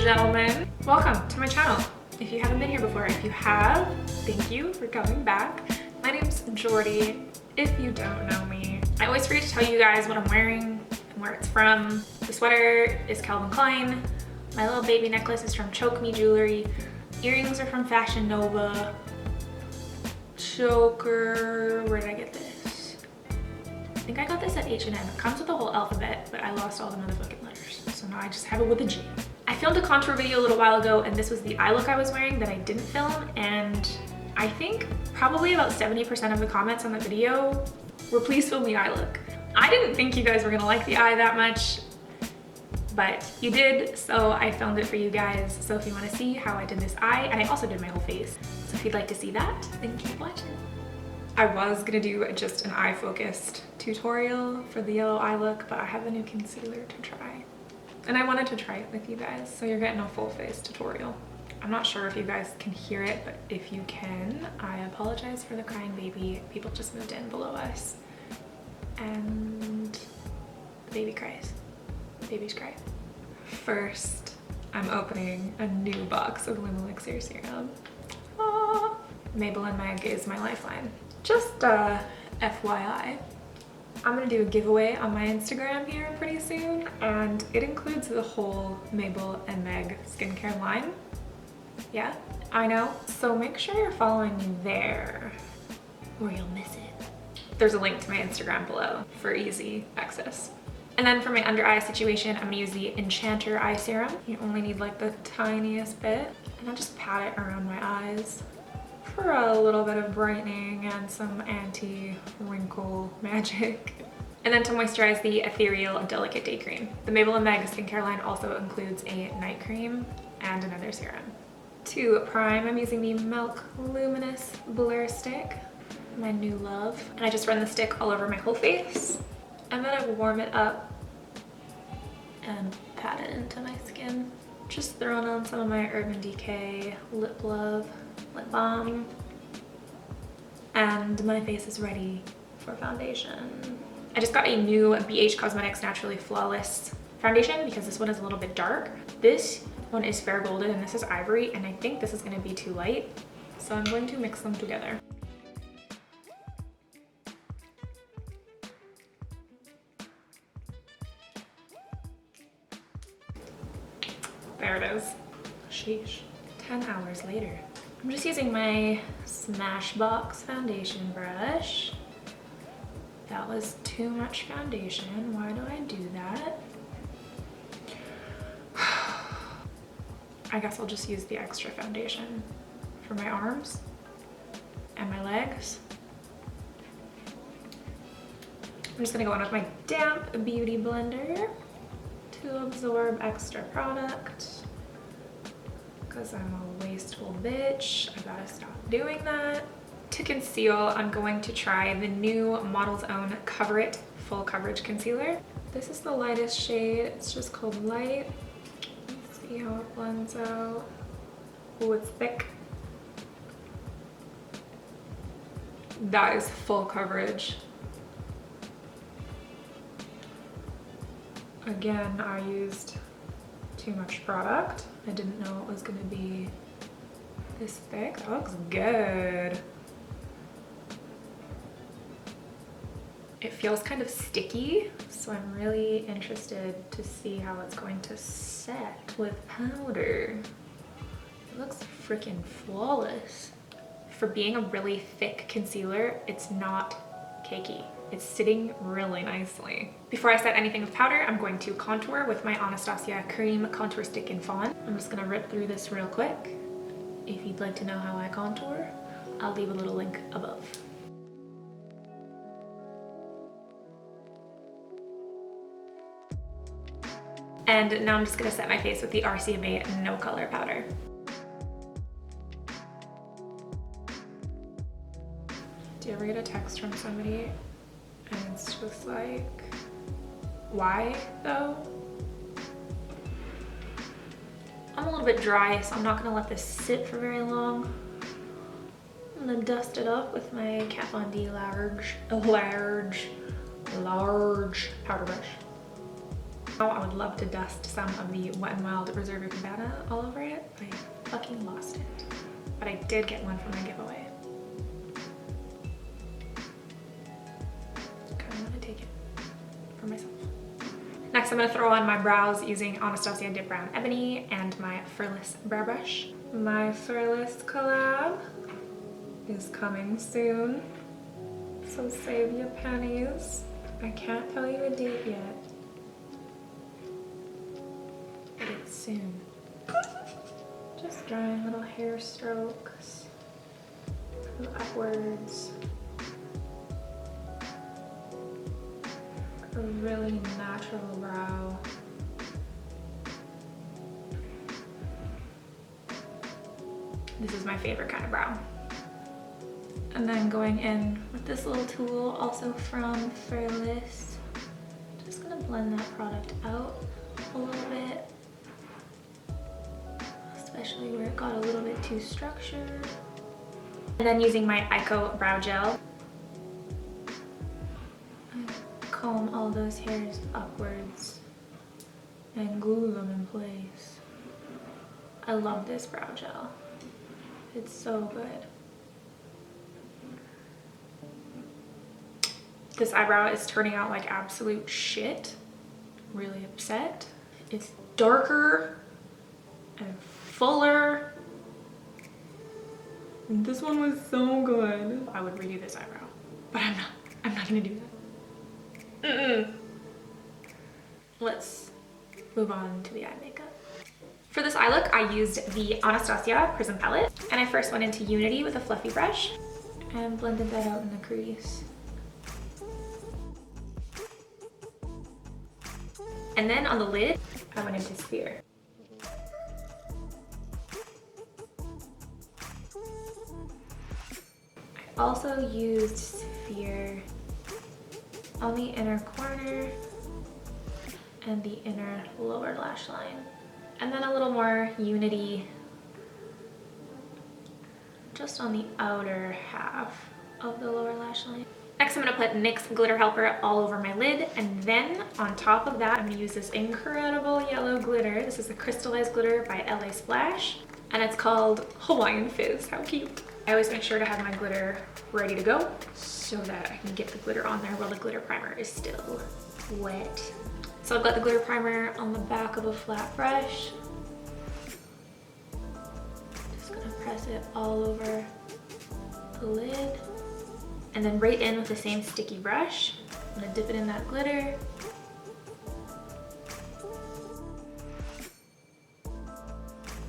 gentlemen, welcome to my channel. If you haven't been here before, if you have, thank you for coming back. My name's Jordy. If you don't know me, I always forget to tell you guys what I'm wearing and where it's from. The sweater is Calvin Klein. My little baby necklace is from Choke Me Jewelry. Earrings are from Fashion Nova. Choker, where did I get this? I think I got this at H&M. It comes with the whole alphabet, but I lost all the motherfucking letters. So now I just have it with a G. I filmed a contour video a little while ago, and this was the eye look I was wearing that I didn't film, and I think probably about 70% of the comments on the video were please film the eye look. I didn't think you guys were gonna like the eye that much, but you did, so I filmed it for you guys. So if you wanna see how I did this eye, and I also did my whole face, so if you'd like to see that, then keep watching. I was gonna do just an eye-focused tutorial for the yellow eye look, but I have a new concealer to try. And I wanted to try it with you guys, so you're getting a full face tutorial. I'm not sure if you guys can hear it, but if you can, I apologize for the crying baby. People just moved in below us, and the baby cries. Babies cry. First, I'm opening a new box of Lumelixir serum. Ah, MABEL and Meg is my lifeline. Just FYI. I'm gonna do a giveaway on my Instagram here pretty soon, and it includes the whole MABEL and Meg skincare line. Yeah, I know. So make sure you're following me there, or you'll miss it. There's a link to my Instagram below for easy access. And then for my under eye situation, I'm gonna use the Enchanter eye serum. You only need like the tiniest bit, and I'll just pat it around my eyes for a little bit of brightening and some anti-wrinkle magic. And then to moisturize, the Ethereal Delicate Day Cream. The MABEL and Meg skincare line also includes a night cream and another serum. To prime, I'm using the Milk Luminous Blur Stick, my new love. And I just run the stick all over my whole face. I'm gonna warm it up and pat it into my skin. Just throwing on some of my Urban Decay Lip Love lip balm, and my face is ready for foundation. I just got a new BH Cosmetics Naturally Flawless foundation because this one is a little bit dark. This one is fair golden and this is ivory, and I think this is going to be too light, so I'm going to mix them together. There it is. Sheesh. 10 hours later. I'm just using my Smashbox foundation brush. That was too much foundation. Why do I do that? I guess I'll just use the extra foundation for my arms and my legs. I'm just gonna go in with my damp beauty blender to absorb extra product. Because I'm a wasteful bitch. I gotta stop doing that. To conceal, I'm going to try the new Model's Own Cover It Full Coverage Concealer. This is the lightest shade. It's just called Light. Let's see how it blends out. Oh, it's thick. That is full coverage. Again, I used too much product. I didn't know it was gonna be this thick. That looks good. It feels kind of sticky, so I'm really interested to see how it's going to set with powder. It looks freaking flawless. For being a really thick concealer, it's not cakey. It's sitting really nicely. Before I set anything with powder, I'm going to contour with my Anastasia Cream Contour Stick in Fawn. I'm just gonna rip through this real quick. If you'd like to know how I contour, I'll leave a little link above. And now I'm just gonna set my face with the RCMA No Color Powder. Do you ever get a text from somebody and it's just like, why though? I'm a little bit dry, so I'm not gonna let this sit for very long. I'm gonna dust it up with my Kat Von D large powder brush. Now I would love to dust some of the Wet n Wild Reserve Your Cabana all over it, but I fucking lost it. But I did get one for my giveaway. I kind of want to take it for myself. Next, I'm going to throw on my brows using Anastasia Dip Brown Ebony and my FURLESS brow brush. My FURLESS collab is coming soon, so save your pennies. I can't tell you a date yet, but it's soon. Just drawing little hair strokes upwards. A really natural brow. This is my favorite kind of brow. And then going in with this little tool, also from FURLESS. Just gonna blend that product out a little bit, especially where it got a little bit too structured. And then using my eyeko brow gel, comb all those hairs upwards and glue them in place. I love this brow gel. It's so good. This eyebrow is turning out like absolute shit. Really upset. It's darker and fuller. And this one was so good. I would redo this eyebrow, but I'm not gonna do that. Let's move on to the eye makeup. For this eye look, I used the Anastasia Prism palette, and I first went into Unity with a fluffy brush and blended that out in the crease. And then on the lid, I went into Sphere. I also used Sphere on the inner corner and the inner lower lash line. And then a little more Unity just on the outer half of the lower lash line. Next, I'm gonna put NYX Glitter Helper all over my lid, and then on top of that, I'm gonna use this incredible yellow glitter. This is the crystallized glitter by LASplash, and it's called Hawaiian Fizz. How cute. I always make sure to have my glitter ready to go so that I can get the glitter on there while the glitter primer is still wet. So I've got the glitter primer on the back of a flat brush. Just gonna press it all over the lid. And then right in with the same sticky brush, I'm gonna dip it in that glitter.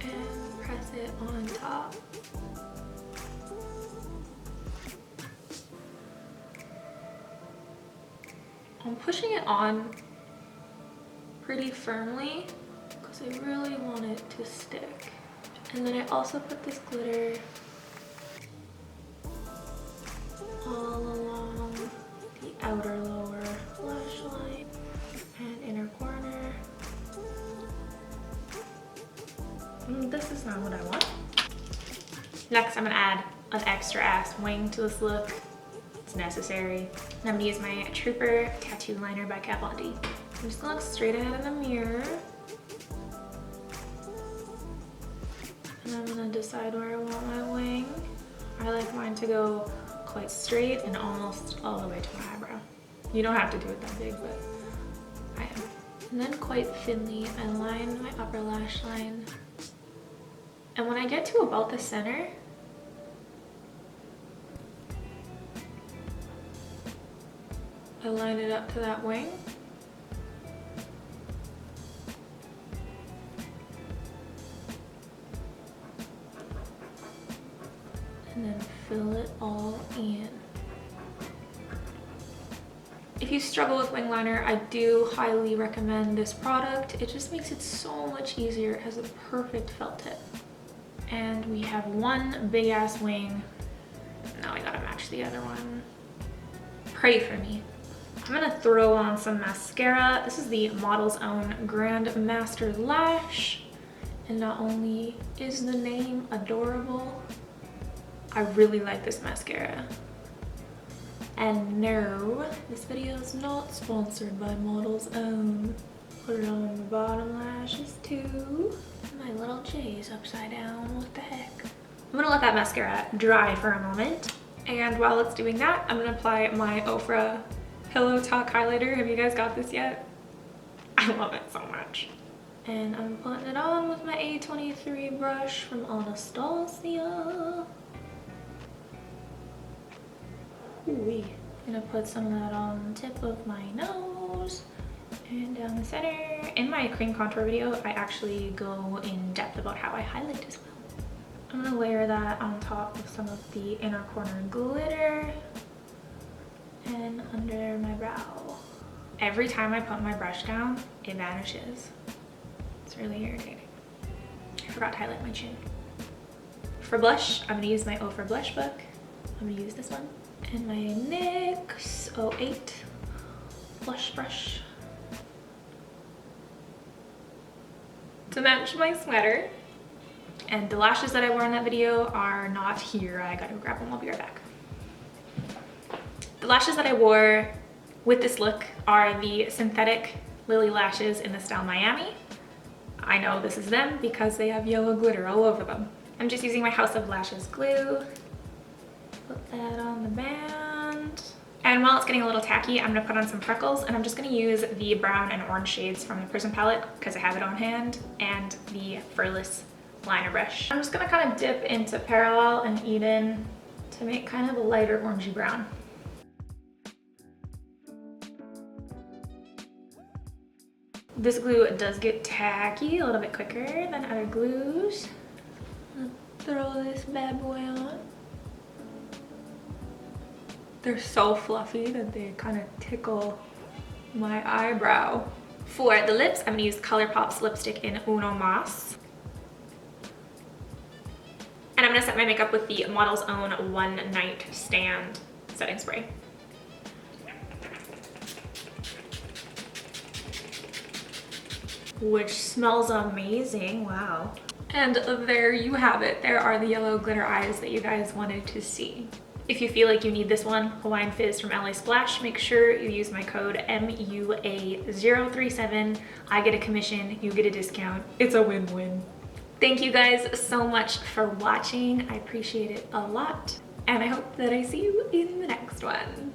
And press it on top. I'm pushing it on pretty firmly because I really want it to stick. And then I also put this glitter all along the outer lower lash line and inner corner. This is not what I want. Next, I'm gonna add an extra ass wing to this look. It's necessary. And I'm gonna use my Trooper Tattoo Liner by Kat Von D. I'm just gonna look straight ahead in the mirror. And I'm gonna decide where I want my wing. I like mine to go quite straight and almost all the way to my eyebrow. You don't have to do it that big, but I am. And then quite thinly, I line my upper lash line. And when I get to about the center, I line it up to that wing. And then fill it all in. If you struggle with wing liner, I do highly recommend this product. It just makes it so much easier. It has a perfect felt tip. And we have one big ass wing. Now I gotta match the other one. Pray for me. I'm gonna throw on some mascara. This is the Model's Own Grand Master Lash. And not only is the name adorable, I really like this mascara. And no, this video is not sponsored by Model's Own. Put it on my bottom lashes too. My little J is upside down, what the heck? I'm gonna let that mascara dry for a moment. And while it's doing that, I'm gonna apply my Ofra Pillow Talk highlighter. Have you guys got this yet? I love it so much. And I'm putting it on with my A23 brush from Anastasia. Ooh-wee. I'm gonna put some of that on the tip of my nose and down the center. In my cream contour video, I actually go in depth about how I highlight as well. I'm gonna layer that on top of some of the inner corner glitter and under my brow. Every time I put my brush down, it vanishes. It's really irritating. I forgot to highlight my chin. For blush, I'm gonna use my Ofra blush book. I'm gonna use this one. And my NYX 08 blush brush to match my sweater. And the lashes that I wore in that video are not here. I gotta grab them, I'll be right back. The lashes that I wore with this look are the synthetic Lily lashes in the style Miami. I know this is them because they have yellow glitter all over them. I'm just using my House of Lashes glue. Put that on the band. And while it's getting a little tacky, I'm gonna put on some freckles, and I'm just gonna use the brown and orange shades from the Prism palette because I have it on hand, and the FURLESS liner brush. I'm just gonna kind of dip into Parallel and Eden to make kind of a lighter orangey brown. This glue does get tacky a little bit quicker than other glues. I'll throw this bad boy on. They're so fluffy that they kind of tickle my eyebrow. For the lips, I'm gonna use ColourPop's lipstick in Uno Mas. And I'm gonna set my makeup with the Model's Own One Night Stand setting spray. Which smells amazing, wow. And there you have it. There are the yellow glitter eyes that you guys wanted to see. If you feel like you need this one, Hawaiian Fizz from LASplash, make sure you use my code MUA037. I get a commission, you get a discount. It's a win-win. Thank you guys so much for watching. I appreciate it a lot. And I hope that I see you in the next one.